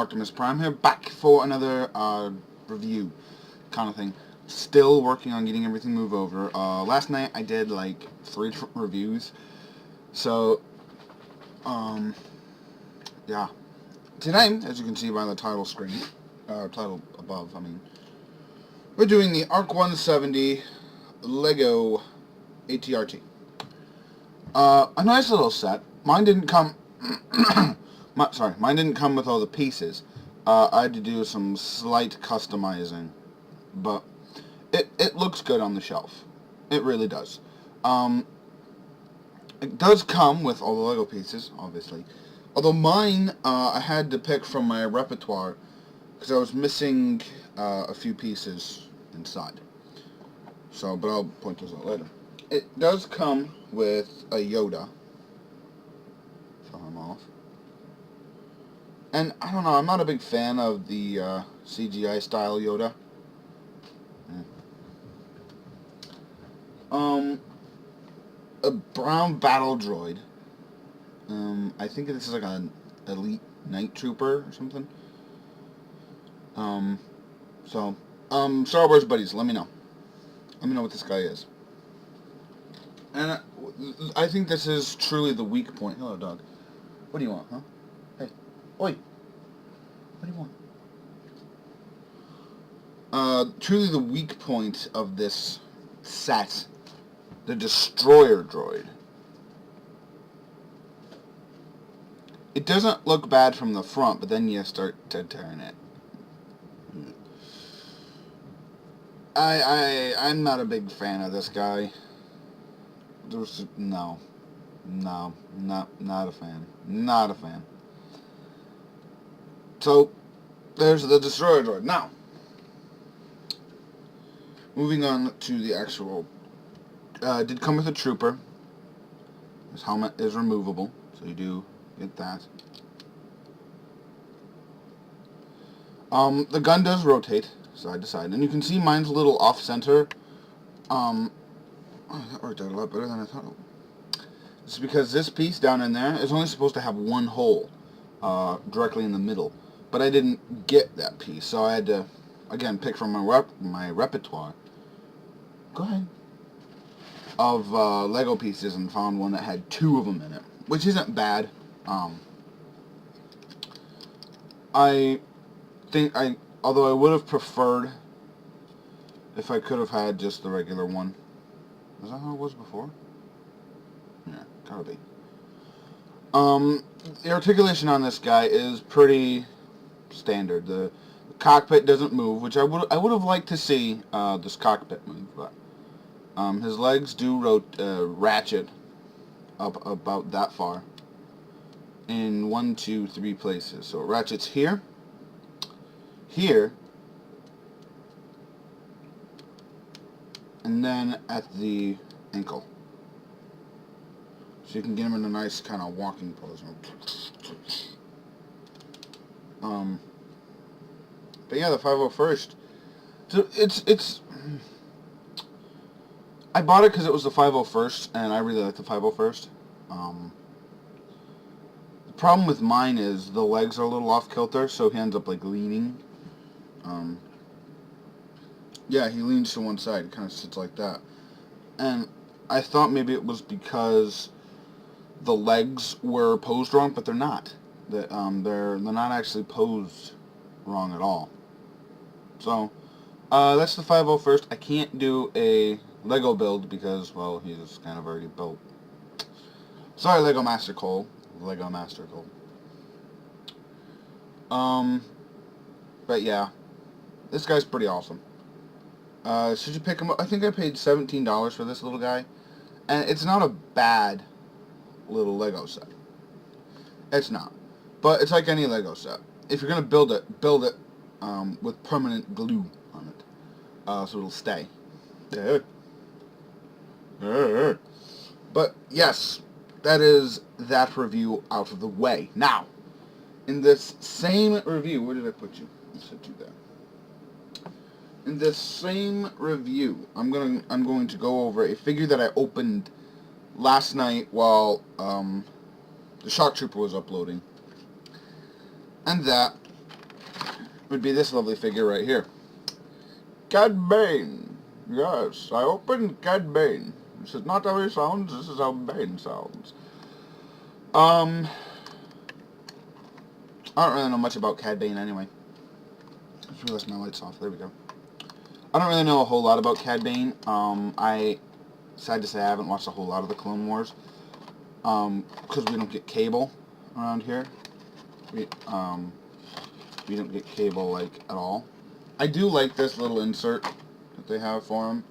Optimus Prime here, back for another review kind of thing. Still working on getting everything moved over. Last night I did like 3 different reviews, so yeah. Today, as you can see by the title screen, title above, we're doing the Arc 170 Lego ATRT. A nice little set. Mine didn't come. Mine didn't come with all the pieces. I had to do some slight customizing, but it looks good on the shelf. It really does. It does come with all the Lego pieces, obviously. Although mine, I had to pick from my repertoire because I was missing a few pieces inside. So, but I'll point those out later. It does come with a Yoda. Show him off. And I don't know, I'm not a big fan of the CGI style Yoda. A brown battle droid. I think this is like an elite night trooper or something. Star Wars buddies, let me know. Let me know what this guy is. And I think this is truly the weak point. Hello, dog. What do you want, huh? Hey. Oi. What do you want? Truly the weak point of this set. The Destroyer droid. It doesn't look bad from the front, but then you start to turn it. I'm not a big fan of this guy. No, not a fan. Not a fan. So, there's the Destroyer droid. Now, moving on to the actual, did come with a trooper. His helmet is removable, so you do get that. The gun does rotate side to side, and you can see mine's a little off-center. Oh, that worked out a lot better than I thought. It's because this piece down in there is only supposed to have one hole directly in the middle, but I didn't get that piece, so I had to, again, pick from my repertoire. Go ahead. Of Lego pieces, and found one that had 2 of them in it, which isn't bad. Although I would have preferred if I could have had just the regular one. Is that how it was before? Yeah, gotta be. The articulation on this guy is pretty standard. The cockpit doesn't move, which I would have liked to see this cockpit move, but his legs do ratchet up about that far in 1, 2, 3 places. So it ratchets here, here, and then at the ankle. So you can get him in a nice kind of walking pose. But yeah, the 501st. So it's. I bought it because it was the 501st, and I really like the 501st. The problem with mine is the legs are a little off kilter, so he ends up like leaning. Yeah, he leans to one side, kind of sits like that. And I thought maybe it was because the legs were posed wrong, but they're not. They're not actually posed wrong at all. So that's the 501st. I can't do a Lego build because, well, he's kind of already built. Sorry, Lego Master Cole. Lego Master Cole. But yeah, this guy's pretty awesome. Should you pick him up? I think I paid $17 for this little guy, and it's not a bad little Lego set. It's not, but it's like any Lego set. If you're gonna build it with permanent glue on it, so it'll stay. But yes, that is that review out of the way. Now, in this same review, where did I put you? I said you there. In this same review, I'm going to go over a figure that I opened last night while the Shock Trooper was uploading, and that would be this lovely figure right here. Cad Bane. Yes, I opened Cad Bane. This is not how he sounds, this is how Bane sounds. I don't really know much about Cad Bane anyway. Let's realize my light's off. There we go. I don't really know a whole lot about Cad Bane. Sad to say, I haven't watched a whole lot of the Clone Wars. Because we don't get cable around here. We don't get cable, like, at all. I do like this little insert that they have for him.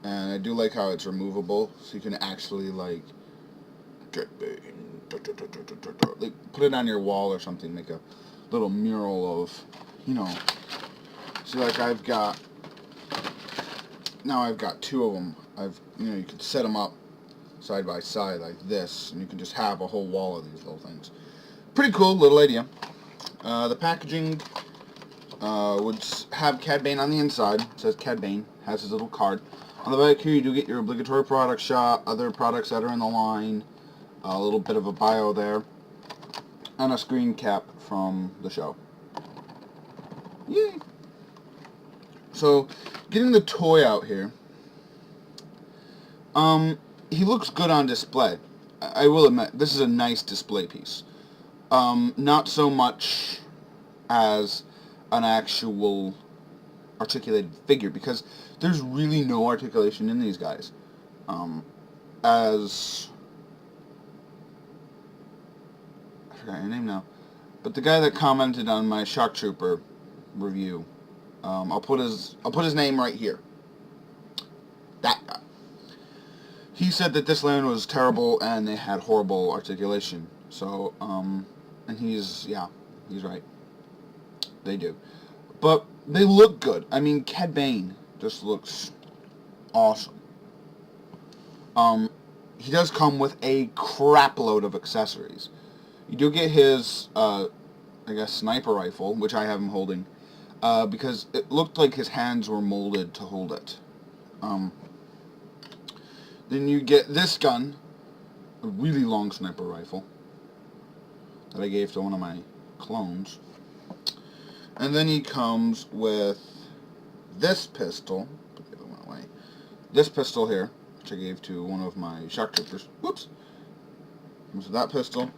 And I do like how it's removable, so you can actually, like, Cad Bane. Like, put it on your wall or something, make a little mural of, you know. See, like, I've got two of them. You can set them up side by side like this, and you can just have a whole wall of these little things. Pretty cool little idea. The packaging would have Cad Bane on the inside. It says Cad Bane, has his little card. On the back here, you do get your obligatory product shot, other products that are in the line, a little bit of a bio there, and a screen cap from the show. Yay! So, getting the toy out here, he looks good on display. I will admit, this is a nice display piece. Not so much as an actual articulated figure, because there's really no articulation in these guys. As I forgot your name now, but the guy that commented on my Shock Trooper review, I'll put his name right here. That guy. He said that this land was terrible and they had horrible articulation. So, and he's right. They do. But they look good. I mean, Cad Bane just looks awesome. He does come with a crap load of accessories. You do get his, I guess, sniper rifle, which I have him holding, because it looked like his hands were molded to hold it. Then you get this gun, a really long sniper rifle, that I gave to one of my clones. And then he comes with this pistol, put the other one away, this pistol here, which I gave to one of my Shock Troopers. Whoops! Comes with that pistol.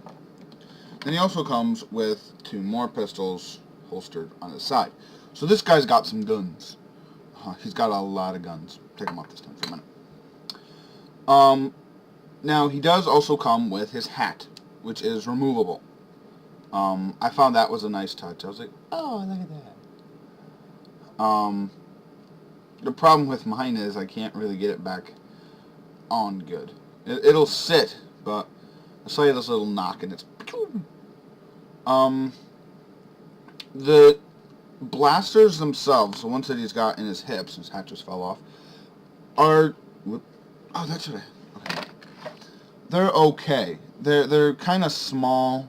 Then he also comes with 2 more pistols holstered on his side. So this guy's got some guns. He's got a lot of guns. Take him off this time for a minute. Now, he does also come with his hat, which is removable. I found that was a nice touch. I was like, oh, look at that. The problem with mine is I can't really get it back on good. It'll sit, but I saw you this little knock and it's... The blasters themselves, the ones that he's got in his hips, his hat just fell off, are... Oh, that's what okay. They're okay. They're kind of small,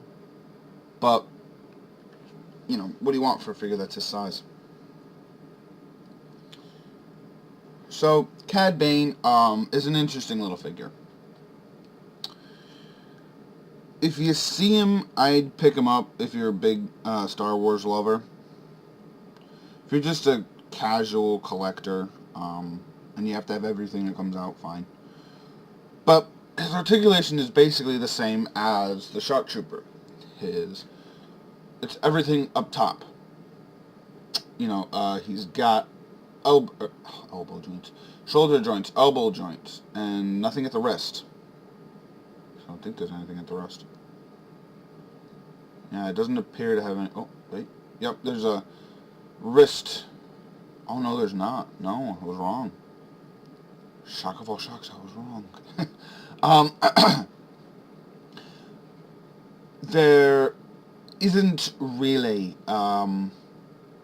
but, you know, what do you want for a figure that's his size? So, Cad Bane is an interesting little figure. If you see him, I'd pick him up if you're a big Star Wars lover. If you're just a casual collector, and you have to have everything that comes out, fine. But his articulation is basically the same as the Shock Trooper. It's everything up top. You know, he's got elbow joints, shoulder joints, elbow joints, and nothing at the wrist. I don't think there's anything at the wrist. Yeah, it doesn't appear to have any... Oh, wait. Yep, there's a wrist. Oh, no, there's not. No, I was wrong. Shock of all shocks, I was wrong. There isn't really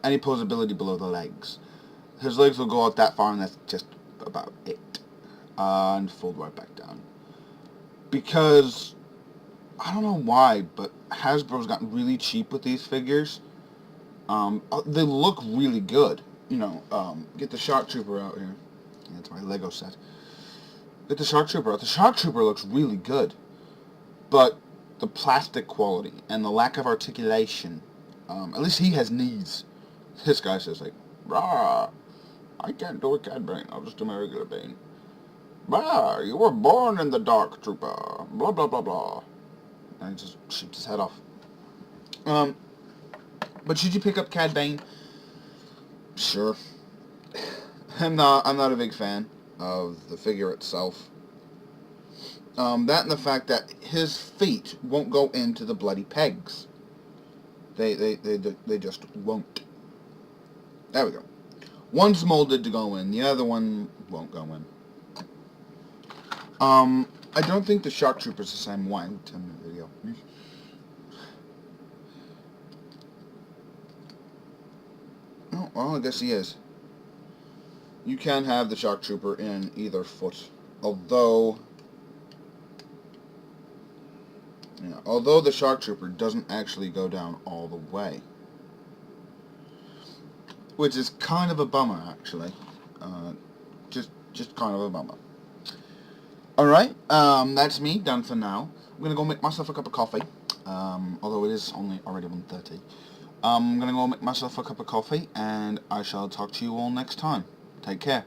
any posability below the legs. His legs will go out that far, and that's just about it. And fold right back down. Because, I don't know why, but Hasbro's gotten really cheap with these figures. They look really good. You know, get the Shock Trooper out here. That's my Lego set. Get the Shock Trooper out. The Shock Trooper looks really good. But the plastic quality and the lack of articulation, at least he has knees. This guy says, like, rah, I can't do a Cad Bane, I'll just do my regular Bane. Bah, you were born in the dark, trooper. Blah, blah, blah, blah. And he just shoots his head off. But should you pick up Cad Bane? Sure. I'm not a big fan of the figure itself. That and the fact that his feet won't go into the bloody pegs. They just won't. There we go. One's molded to go in, the other one won't go in. I don't think the Shock Trooper's the same way. 10-minute video. Oh, well, I guess he is. You can have the Shock Trooper in either foot. Although the Shock Trooper doesn't actually go down all the way. Which is kind of a bummer, actually. Just kind of a bummer. Alright, that's me, done for now. I'm going to go make myself a cup of coffee. Although it is only already 1:30. I'm going to go make myself a cup of coffee, and I shall talk to you all next time. Take care.